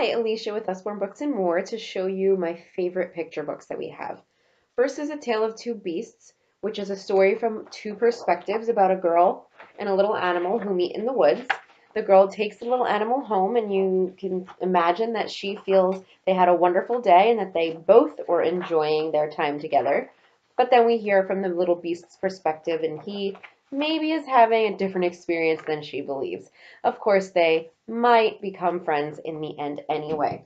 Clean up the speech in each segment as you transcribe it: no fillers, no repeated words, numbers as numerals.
Hi, Alicia with Usborne Books and More to show you my favorite picture books that we have. First is A Tale of Two Beasts, which is a story from two perspectives about a girl and a little animal who meet in the woods. The girl takes the little animal home, and you can imagine that she feels they had a wonderful day and that they both were enjoying their time together. But then we hear from the little beast's perspective, and he maybe is having a different experience than she believes. Of course, they might become friends in the end anyway.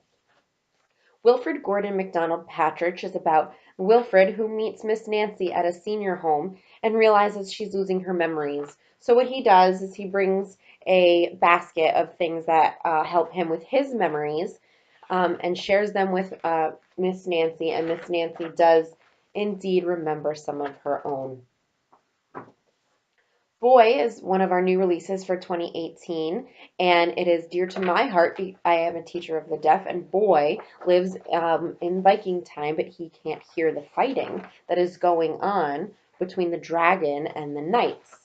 Wilfred Gordon MacDonald Patridge is about Wilfred who meets Miss Nancy at a senior home and realizes she's losing her memories. So what he does is he brings a basket of things that help him with his memories and shares them with Miss Nancy, and Miss Nancy does indeed remember some of her own. Boy is one of our new releases for 2018, and it is dear to my heart. I am a teacher of the deaf, and Boy lives in Viking time, but he can't hear the fighting that is going on between the dragon and the knights.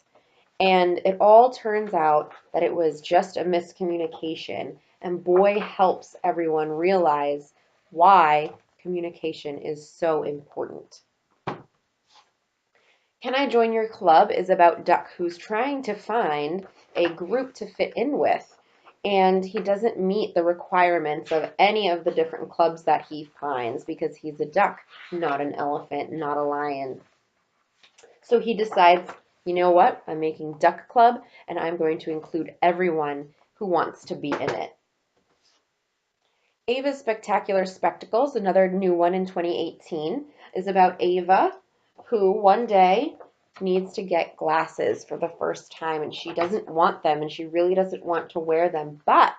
And it all turns out that it was just a miscommunication, and Boy helps everyone realize why communication is so important. Can I Join Your Club is about Duck who's trying to find a group to fit in with, and he doesn't meet the requirements of any of the different clubs that he finds because he's a duck, not an elephant, not a lion. So he decides, you know what? I'm making Duck Club, and I'm going to include everyone who wants to be in it. Ava's Spectacular Spectacles, another new one in 2018, is about Ava, who one day needs to get glasses for the first time, and she doesn't want them, and she really doesn't want to wear them, but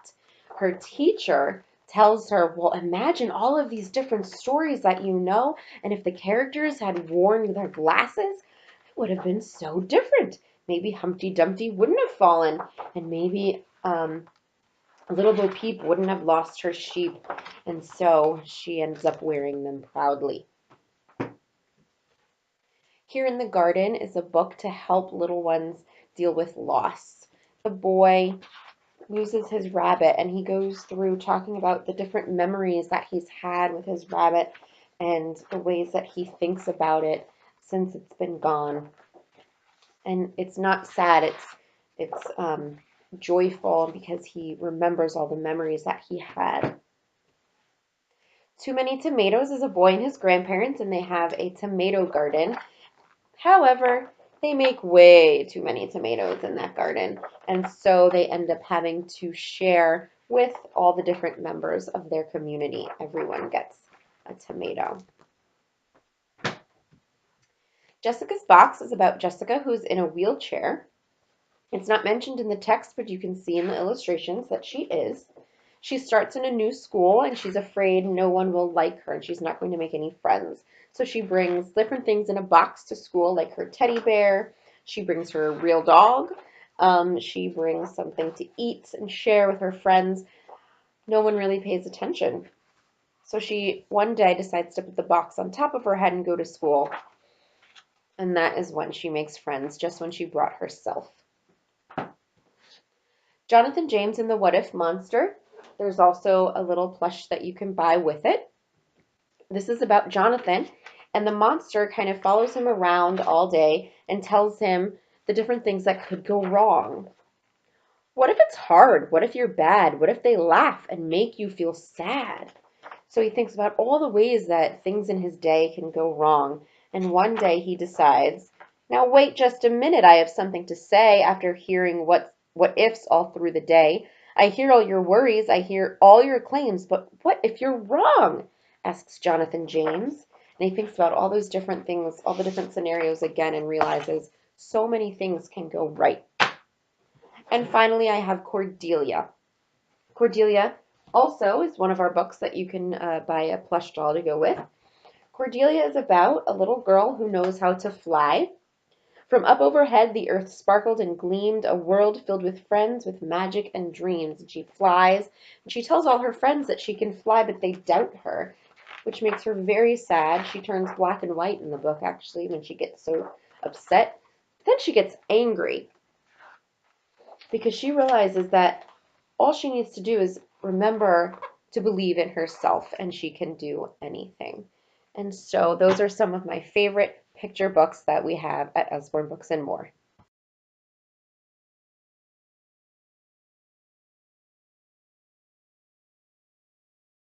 her teacher tells her, well, imagine all of these different stories that you know, and if the characters had worn their glasses, it would have been so different. Maybe Humpty Dumpty wouldn't have fallen, and maybe Little Bo Peep wouldn't have lost her sheep, and so she ends up wearing them proudly. Here in the Garden is a book to help little ones deal with loss. The boy loses his rabbit, and he goes through talking about the different memories that he's had with his rabbit and the ways that he thinks about it since it's been gone. And it's not sad, it's joyful because he remembers all the memories that he had. Too Many Tomatoes is a boy and his grandparents, and they have a tomato garden. However, they make way too many tomatoes in that garden, and so they end up having to share with all the different members of their community. Everyone gets a tomato. Jessica's Box is about Jessica, who's in a wheelchair. It's not mentioned in the text, but you can see in the illustrations that she is. She starts in a new school, and she's afraid no one will like her, and she's not going to make any friends. So she brings different things in a box to school, like her teddy bear. She brings her real dog. She brings something to eat and share with her friends. No one really pays attention. So she one day decides to put the box on top of her head and go to school. And that is when she makes friends, just when she brought herself. Jonathan James and the What If Monster. There's also a little plush that you can buy with it. This is about Jonathan, and the monster kind of follows him around all day and tells him the different things that could go wrong. What if it's hard? What if you're bad? What if they laugh and make you feel sad? So he thinks about all the ways that things in his day can go wrong, and one day he decides, now wait just a minute, I have something to say after hearing what ifs all through the day. I hear all your worries, I hear all your claims, but what if you're wrong? Asks Jonathan James. And he thinks about all those different things, all the different scenarios again, and realizes so many things can go right. And finally, I have Cordelia. Cordelia also is one of our books that you can buy a plush doll to go with. Cordelia is about a little girl who knows how to fly. From up overhead, the earth sparkled and gleamed, a world filled with friends, with magic and dreams. And she flies, and she tells all her friends that she can fly, but they doubt her, which makes her very sad. She turns black and white in the book, actually, when she gets so upset. Then she gets angry because she realizes that all she needs to do is remember to believe in herself and she can do anything. And so those are some of my favorite picture books that we have at Usborne Books and More.